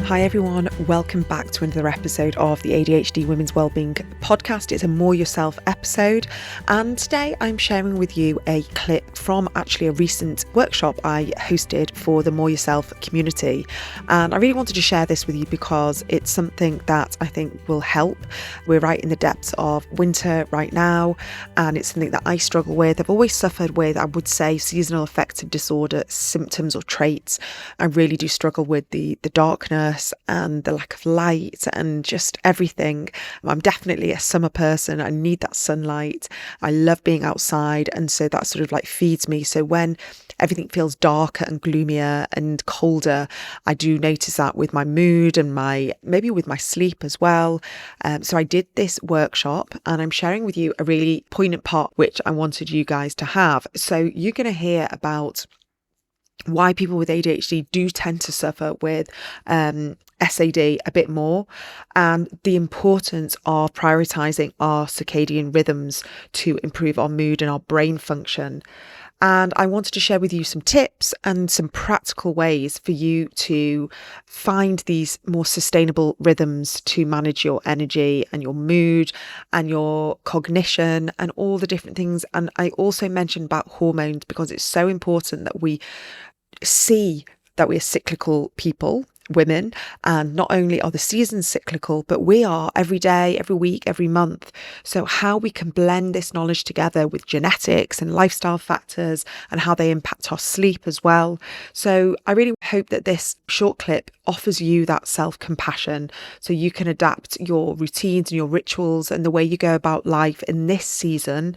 Hi everyone, welcome back to another episode of the ADHD Women's Wellbeing Podcast. It's a More Yourself episode, and today I'm sharing with you a clip from actually a recent workshop I hosted for the More Yourself community. And I really wanted to share this with you because it's something that I think will help. We're right in the depths of winter right now, and it's something that I struggle with. I've always suffered with, I would say, seasonal affective disorder symptoms or traits. I really do struggle with the darkness and the lack of light and just everything. I'm definitely a summer person. I need that sunlight. I love being outside, and so that sort of like feeds me. So when everything feels darker and gloomier and colder, I do notice that with my mood and maybe with my sleep as well. So I did this workshop, and I'm sharing with you a really poignant part which I wanted you guys to have. So you're going to hear about why people with ADHD do tend to suffer with SAD a bit more, and the importance of prioritizing our circadian rhythms to improve our mood and our brain function. And I wanted to share with you some tips and some practical ways for you to find these more sustainable rhythms to manage your energy and your mood and your cognition and all the different things. And I also mentioned about hormones because it's so important that we see that we're cyclical people, women, and not only are the seasons cyclical, but we are every day, every week, every month. So how we can blend this knowledge together with genetics and lifestyle factors and how they impact our sleep as well. So I really hope that this short clip offers you that self-compassion so you can adapt your routines and your rituals and the way you go about life in this season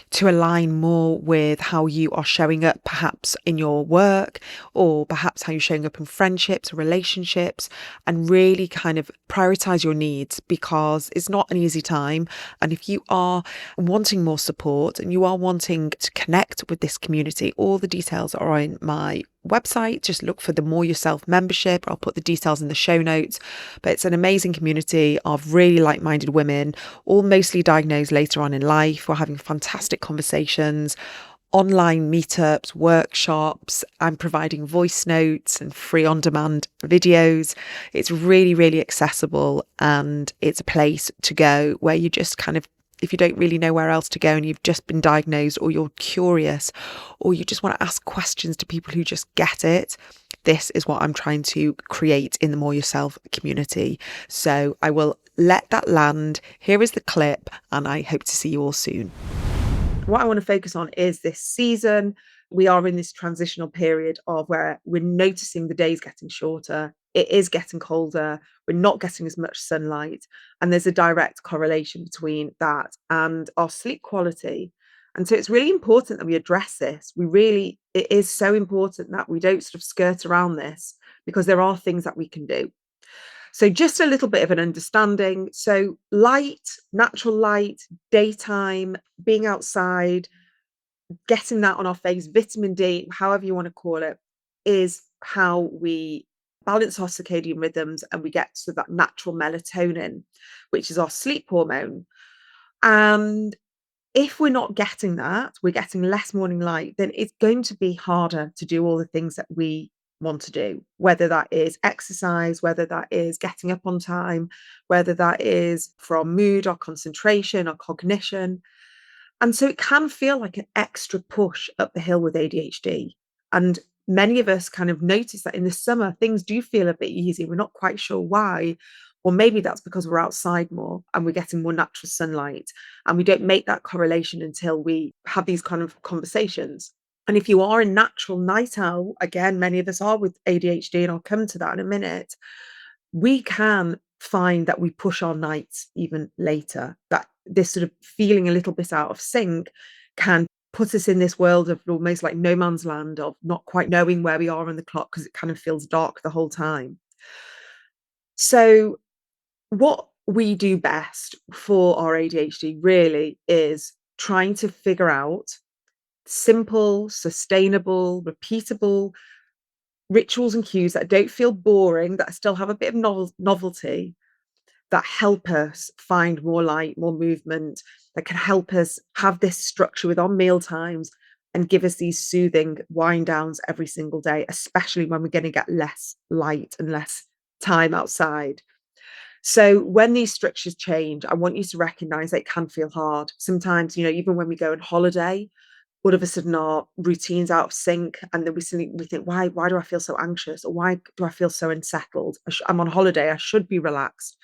to align more with how you are showing up perhaps in your work, or perhaps how you're showing up in friendships or relationships, and really kind of prioritize your needs, because it's not an easy time. And if you are wanting more support and you are wanting to connect with this community, all the details are on my website. Just look for the More Yourself membership. I'll put the details in the show notes. But it's an amazing community of really like-minded women, all mostly diagnosed later on in life. We're having fantastic conversations, online meetups, workshops. I'm providing voice notes and free on-demand videos. It's really, really accessible, and it's a place to go where you just kind of, if you don't really know where else to go and you've just been diagnosed, or you're curious, or you just want to ask questions to people who just get it, this is what I'm trying to create in the More Yourself community. So I will let that land. Here is the clip, and I hope to see you all soon. What I want to focus on is this season. We are in this transitional period of where we're noticing the days getting shorter. It is getting colder. We're not getting as much sunlight. And there's a direct correlation between that and our sleep quality. And so it's really important that we address this. It is so important that we don't sort of skirt around this, because there are things that we can do. So just a little bit of an understanding. So light, natural light, daytime, being outside, getting that on our face, vitamin D, however you want to call it, is how we balance our circadian rhythms, and we get to that natural melatonin, which is our sleep hormone. And if we're not getting that, we're getting less morning light, then it's going to be harder to do all the things that we want to do, whether that is exercise, whether that is getting up on time, whether that is for our mood, our concentration, our cognition. And so it can feel like an extra push up the hill with ADHD. And many of us kind of notice that in the summer, things do feel a bit easy. We're not quite sure why. Or maybe that's because we're outside more and we're getting more natural sunlight. And we don't make that correlation until we have these kind of conversations. And if you are a natural night owl, again, many of us are with ADHD, and I'll come to that in a minute, we can find that we push our nights even later, that this sort of feeling a little bit out of sync can put us in this world of almost like no man's land, of not quite knowing where we are on the clock because it kind of feels dark the whole time. So what we do best for our ADHD really is trying to figure out simple, sustainable, repeatable rituals and cues that don't feel boring, that still have a bit of novelty, that help us find more light, more movement, that can help us have this structure with our meal times and give us these soothing wind downs every single day, especially when we're going to get less light and less time outside. So when these structures change, I want you to recognize they can feel hard. Sometimes, even when we go on holiday, all of a sudden our routine's out of sync, and then we think, why do I feel so anxious, or why do I feel so unsettled? I'm on holiday, I should be relaxed.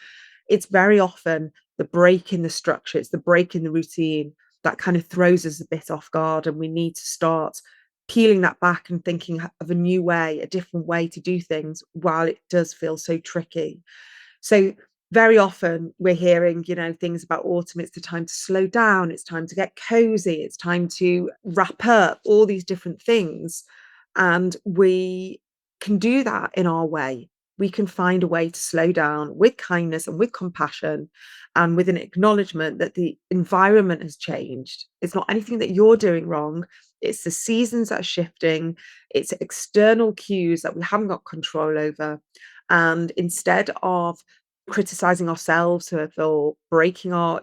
It's very often the break in the structure, it's the break in the routine that kind of throws us a bit off guard, and we need to start peeling that back and thinking of a new way, a different way to do things while it does feel so tricky. So very often we're hearing, things about autumn. It's the time to slow down. It's time to get cozy. It's time to wrap up, all these different things. And we can do that in our way. We can find a way to slow down with kindness and with compassion, and with an acknowledgement that the environment has changed. It's not anything that you're doing wrong. It's the seasons that are shifting. It's external cues that we haven't got control over. And instead of criticizing ourselves for breaking our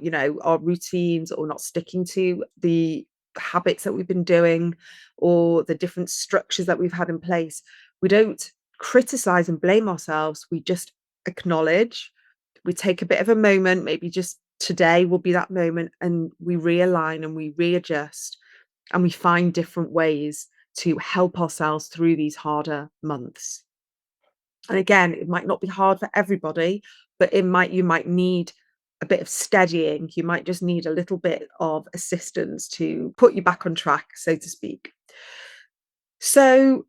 routines, or not sticking to the habits that we've been doing, or the different structures that we've had in place, we don't criticize and blame ourselves. We just acknowledge. We take a bit of a moment, maybe just today will be that moment, and we realign and we readjust, and we find different ways to help ourselves through these harder months. And again, it might not be hard for everybody, but you might need a bit of steadying. You might just need a little bit of assistance to put you back on track, so to speak. So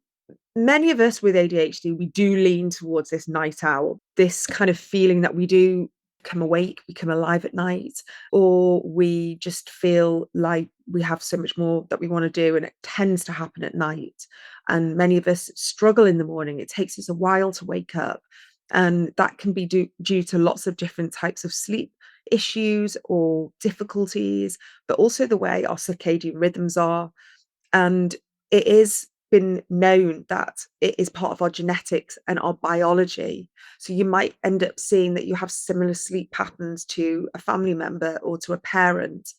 many of us with ADHD, we do lean towards this night owl, this kind of feeling that we do come awake, we come alive at night, or we just feel like we have so much more that we want to do, and it tends to happen at night. And many of us struggle in the morning. It takes us a while to wake up. And that can be due to lots of different types of sleep issues or difficulties, but also the way our circadian rhythms are. And it is been known that it is part of our genetics and our biology. So you might end up seeing that you have similar sleep patterns to a family member or to a parent.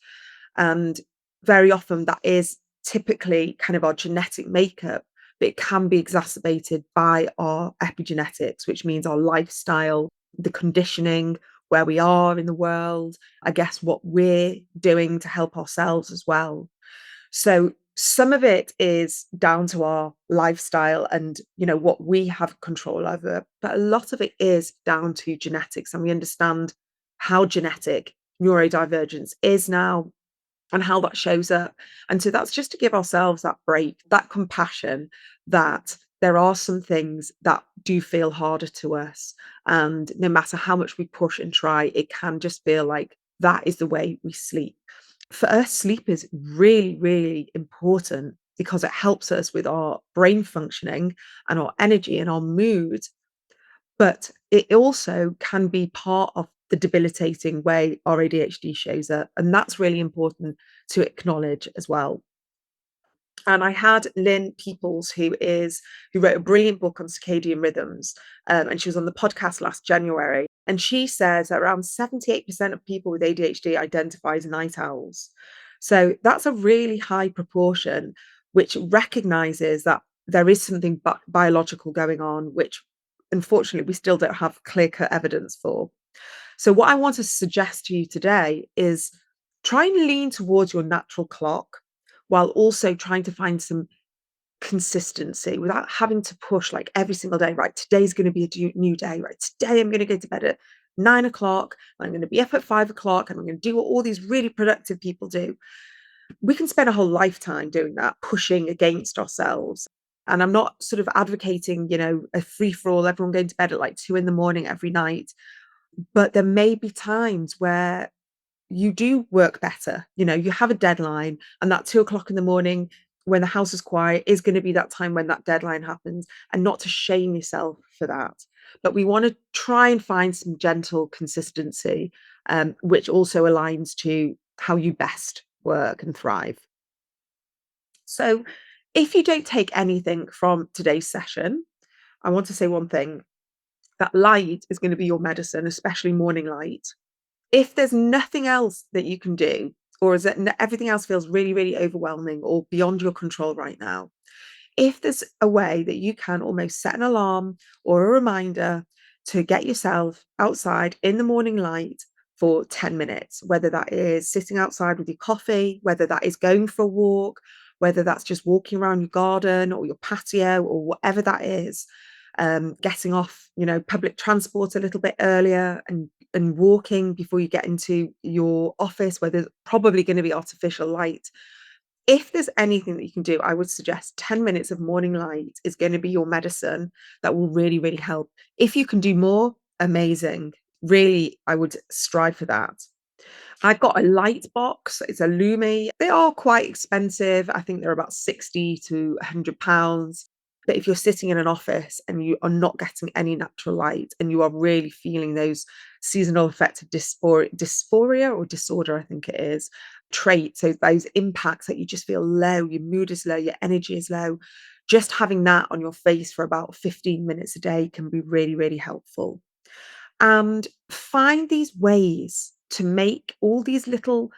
And very often that is typically kind of our genetic makeup, but it can be exacerbated by our epigenetics, which means our lifestyle, the conditioning, where we are in the world, I guess what we're doing to help ourselves as well. So some of it is down to our lifestyle and, what we have control over, but a lot of it is down to genetics, and we understand how genetic neurodivergence is now and how that shows up. And so that's just to give ourselves that break, that compassion, that there are some things that do feel harder to us. And no matter how much we push and try, it can just feel like that is the way we sleep. For us, sleep is really, really important because it helps us with our brain functioning and our energy and our mood. But it also can be part of the debilitating way our ADHD shows up. And that's really important to acknowledge as well. And I had Lynn Peoples, who wrote a brilliant book on circadian rhythms, and she was on the podcast last January. And she says that around 78% of people with ADHD identify as night owls. So that's a really high proportion, which recognizes that there is something biological going on, which unfortunately we still don't have clear-cut evidence for. So what I want to suggest to you today is try and lean towards your natural clock, while also trying to find some consistency without having to push like every single day. Right, today's going to be a new day. Right, today I'm going to go to bed at 9 o'clock. I'm going to be up at 5 o'clock, and I'm going to do what all these really productive people do. We can spend a whole lifetime doing that, pushing against ourselves. And I'm not sort of advocating, a free for all, everyone going to bed at like 2 in the morning every night. But there may be times where you do work better. You have a deadline, and that 2 o'clock in the morning when the house is quiet is going to be that time when that deadline happens, and not to shame yourself for that. But we want to try and find some gentle consistency, which also aligns to how you best work and thrive. So if you don't take anything from today's session, I want to say one thing: that light is going to be your medicine, especially morning light. If there's nothing else that you can do, or is it everything else feels really, really overwhelming or beyond your control right now, if there's a way that you can almost set an alarm or a reminder to get yourself outside in the morning light for 10 minutes, whether that is sitting outside with your coffee, whether that is going for a walk, whether that's just walking around your garden or your patio or whatever that is. Getting off, public transport a little bit earlier and walking before you get into your office where there's probably going to be artificial light. If there's anything that you can do, I would suggest 10 minutes of morning light is going to be your medicine that will really, really help. If you can do more, amazing. Really, I would strive for that. I've got a light box. It's a Lumi. They are quite expensive. I think they're about 60 to £100. But if you're sitting in an office and you are not getting any natural light and you are really feeling those seasonal affective dysphoria or disorder, I think it is, traits, so those impacts that you just feel low, your mood is low, your energy is low, just having that on your face for about 15 minutes a day can be really, really helpful. And find these ways to make all these little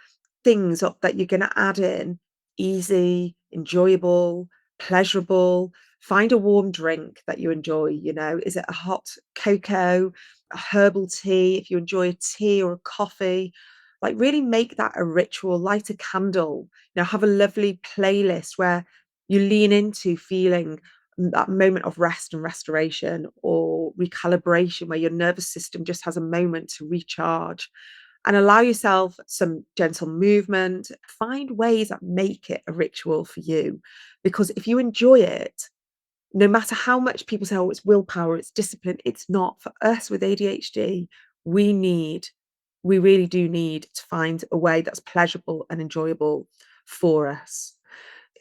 things up that you're going to add in easy, enjoyable, pleasurable. Find a warm drink that you enjoy. Is it a hot cocoa, a herbal tea? If you enjoy a tea or a coffee, like really make that a ritual. Light a candle. Have a lovely playlist where you lean into feeling that moment of rest and restoration or recalibration where your nervous system just has a moment to recharge, and allow yourself some gentle movement. Find ways that make it a ritual for you, because if you enjoy it, no matter how much people say, oh, it's willpower, it's discipline, it's not. For us with ADHD, we really do need to find a way that's pleasurable and enjoyable for us.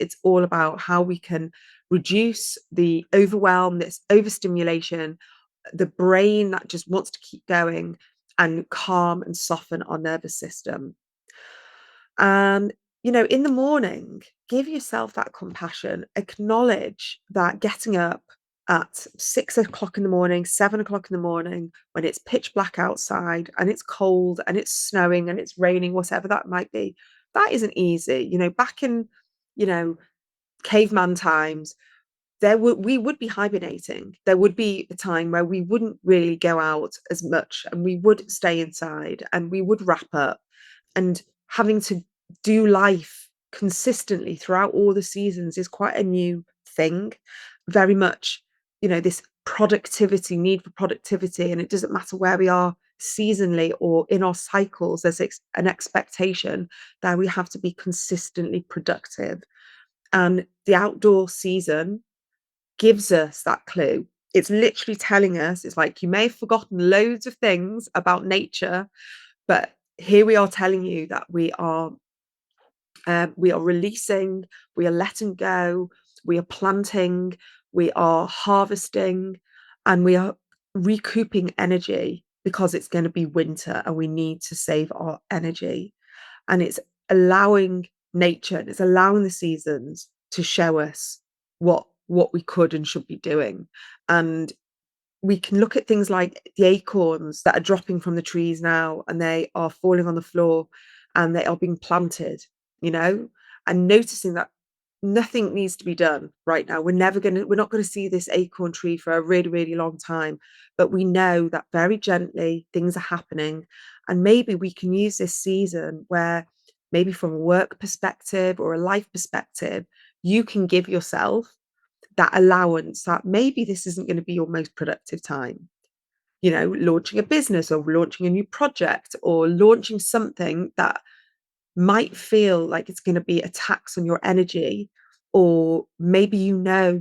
It's all about how we can reduce the overwhelm, this overstimulation, the brain that just wants to keep going, and calm and soften our nervous system. And, in the morning, give yourself that compassion. Acknowledge that getting up at 6 o'clock in the morning, 7 o'clock in the morning, when it's pitch black outside and it's cold and it's snowing and it's raining, whatever that might be, that isn't easy. Back in, you know, caveman times, we would be hibernating. There would be a time where we wouldn't really go out as much and we would stay inside and we would wrap up, and having to do life consistently throughout all the seasons is quite a new thing. Very much, this productivity, need for productivity, and it doesn't matter where we are seasonally or in our cycles, there's an expectation that we have to be consistently productive. And the outdoor season gives us that clue. It's literally telling us, it's like you may have forgotten loads of things about nature, but here we are telling you that we are releasing, we are letting go, we are planting, we are harvesting, and we are recouping energy because it's going to be winter and we need to save our energy. And it's allowing nature and it's allowing the seasons to show us what we could and should be doing. And we can look at things like the acorns that are dropping from the trees now and they are falling on the floor and they are being planted, you know, and noticing that nothing needs to be done right now. We're not going to see this acorn tree for a really, really long time, but we know that very gently things are happening. And maybe we can use this season where, maybe from a work perspective or a life perspective, you can give yourself that allowance that maybe this isn't going to be your most productive time. Launching a business or launching a new project or launching something that might feel like it's going to be a tax on your energy, or maybe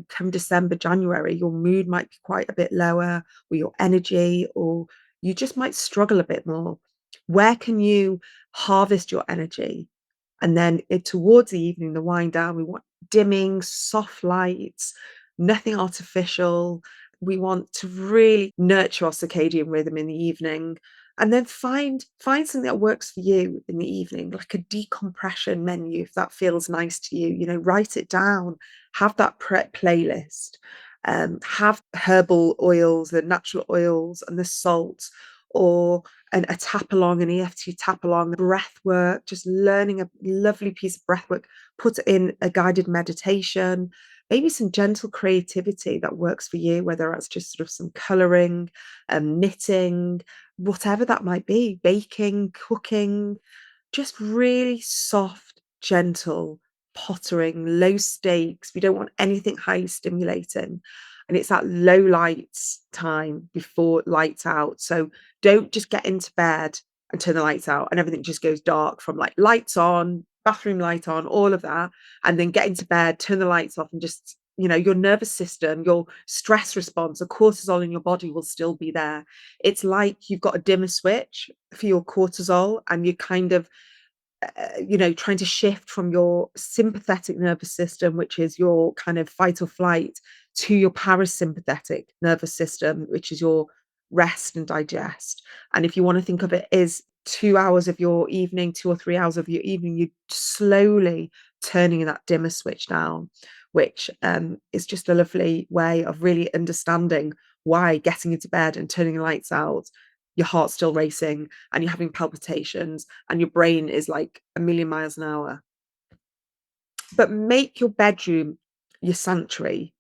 come December, January, your mood might be quite a bit lower, or your energy, or you just might struggle a bit more. Where can you harvest your energy? And then towards the evening, the wind down, we want dimming, soft lights, nothing artificial. We want to really nurture our circadian rhythm in the evening, and then find something that works for you in the evening, like a decompression menu, if that feels nice to you. Write it down, have that prep playlist, have herbal oils, the natural oils and the salt, or a tap along, an EFT tap along, breath work, just learning a lovely piece of breath work, put it in a guided meditation, maybe some gentle creativity that works for you, whether that's just sort of some colouring, knitting, whatever that might be, baking, cooking, just really soft, gentle pottering, low stakes. We don't want anything high stimulating. And it's that low lights time before lights out. So don't just get into bed and turn the lights out and everything just goes dark from like lights on, bathroom light on, all of that. And then get into bed, turn the lights off and just, your nervous system, your stress response, the cortisol in your body will still be there. It's like you've got a dimmer switch for your cortisol and you kind of trying to shift from your sympathetic nervous system, which is your kind of fight or flight, to your parasympathetic nervous system, which is your rest and digest. And if you want to think of it as 2 hours of your evening, 2 or 3 hours of your evening, you're slowly turning that dimmer switch down, which is just a lovely way of really understanding why getting into bed and turning the lights out, your heart's still racing and you're having palpitations and your brain is like a million miles an hour. But make your bedroom your sanctuary.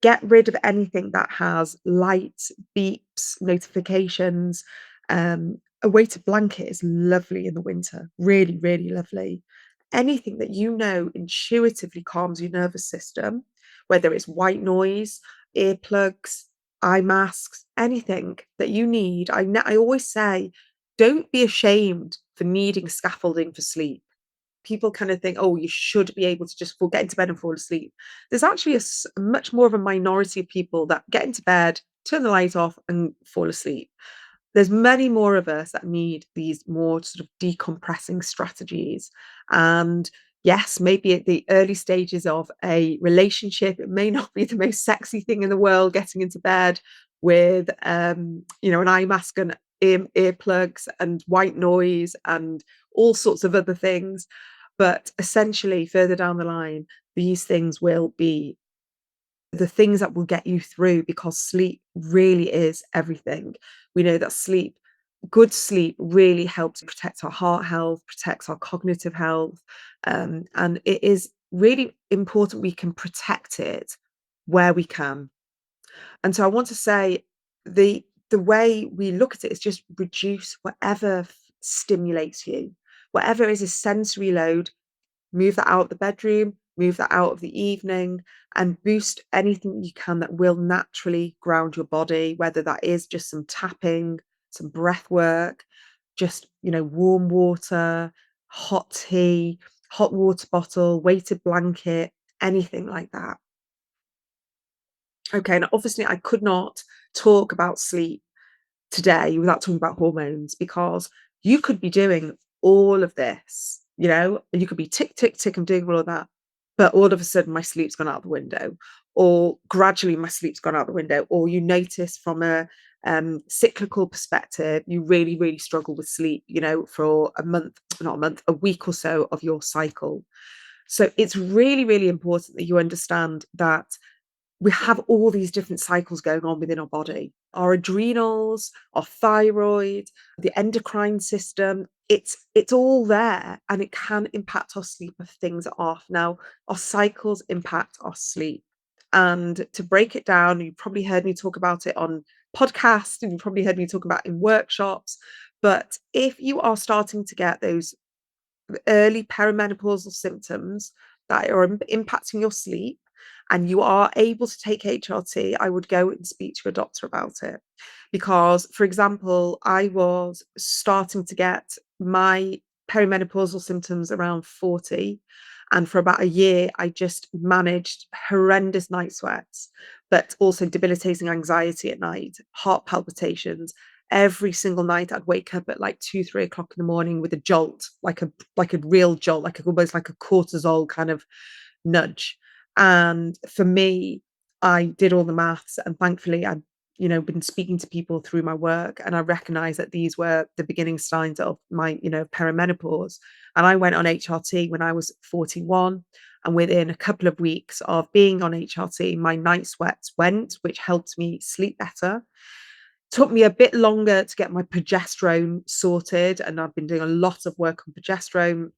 Get rid of anything that has lights, beeps, notifications. A weighted blanket is lovely in the winter, really, really lovely. Anything that intuitively calms your nervous system, whether it's white noise, earplugs, eye masks, anything that you need. I always say, don't be ashamed for needing scaffolding for sleep. People kind of think, oh, you should be able to just get into bed and fall asleep. There's actually much more of a minority of people that get into bed, turn the light off, and fall asleep. There's many more of us that need these more sort of decompressing strategies. And yes, maybe at the early stages of a relationship, it may not be the most sexy thing in the world getting into bed with, an eye mask and earplugs and white noise and all sorts of other things. But essentially, further down the line, these things will be the things that will get you through because sleep really is everything. We know that good sleep really helps protect our heart health, protects our cognitive health. And it is really important we can protect it where we can. And so I want to say the way we look at it is just reduce whatever stimulates you, whatever is a sensory load. Move that out of the bedroom, move that out of the evening, and boost anything you can that will naturally ground your body, whether that is just some tapping, some breath work, just, warm water, hot tea, hot water bottle, weighted blanket, anything like that. Okay, and obviously I could not talk about sleep today without talking about hormones because you could be doing all of this, and you could be tick, tick, tick, I'm doing all of that. But all of a sudden my sleep's gone out the window, or gradually my sleep's gone out the window, or you notice from a cyclical perspective, you really, really struggle with sleep, for a month, not a month, a week or so of your cycle. So it's really, really important that you understand that we have all these different cycles going on within our body. Our adrenals, our thyroid, the endocrine system, it's all there and it can impact our sleep if things are off. Now, our cycles impact our sleep. And to break it down, you probably heard me talk about it on podcasts and you probably heard me talk about it in workshops. But if you are starting to get those early perimenopausal symptoms that are impacting your sleep and you are able to take HRT, I would go and speak to a doctor about it. Because, for example, I was starting to get my perimenopausal symptoms around 40. And for about a year, I just managed horrendous night sweats, but also debilitating anxiety at night, heart palpitations, every single night I'd wake up at like 2, 3 o'clock in the morning with a jolt, like a real jolt, almost like a cortisol kind of nudge. And for me, I did all the maths and thankfully I'd, been speaking to people through my work and I recognized that these were the beginning signs of my, perimenopause. And I went on HRT when I was 41. And within a couple of weeks of being on HRT, my night sweats went, which helped me sleep better. Took me a bit longer to get my progesterone sorted, and I've been doing a lot of work on progesterone.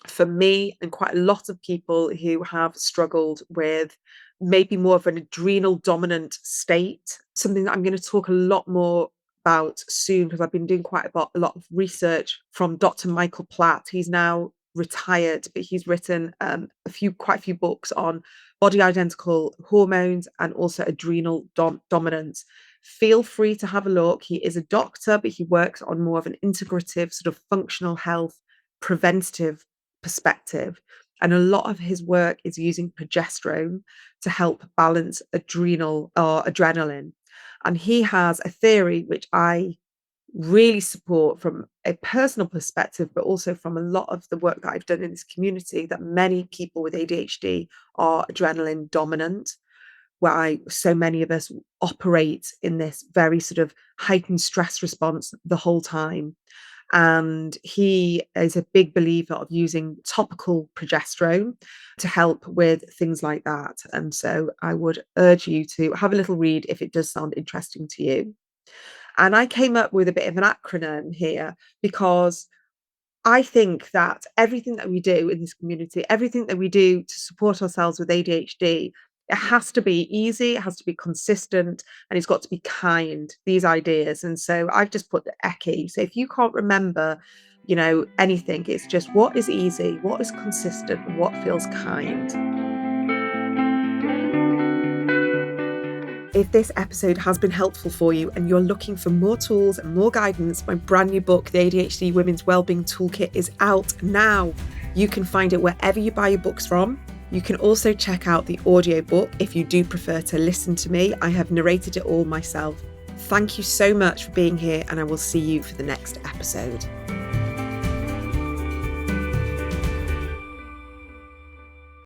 for me and quite a lot of people who have struggled with maybe more of an adrenal dominant state, something that I'm going to talk a lot more about soon because I've been doing quite a lot of research from Dr. Michael Platt. He's now retired, but he's written quite a few books on body identical hormones and also adrenal dominance. Feel free to have a look. He is a doctor, but he works on more of an integrative sort of functional health preventative perspective. And a lot of his work is using progesterone to help balance adrenaline. And he has a theory which I really support from a personal perspective, but also from a lot of the work that I've done in this community, that many people with ADHD are adrenaline dominant, why so many of us operate in this very sort of heightened stress response the whole time. And he is a big believer of using topical progesterone to help with things like that. And so I would urge you to have a little read if it does sound interesting to you. And I came up with a bit of an acronym here because I think that everything that we do in this community, everything that we do to support ourselves with ADHD, it has to be easy, it has to be consistent, and it's got to be kind, these ideas. And so I've just put the ECI. So if you can't remember, anything, it's just what is easy, what is consistent, and what feels kind. If this episode has been helpful for you and you're looking for more tools and more guidance, my brand new book, The ADHD Women's Wellbeing Toolkit, is out now. You can find it wherever you buy your books from. You can also check out the audiobook if you do prefer to listen to me. I have narrated it all myself. Thank you so much for being here, and I will see you for the next episode.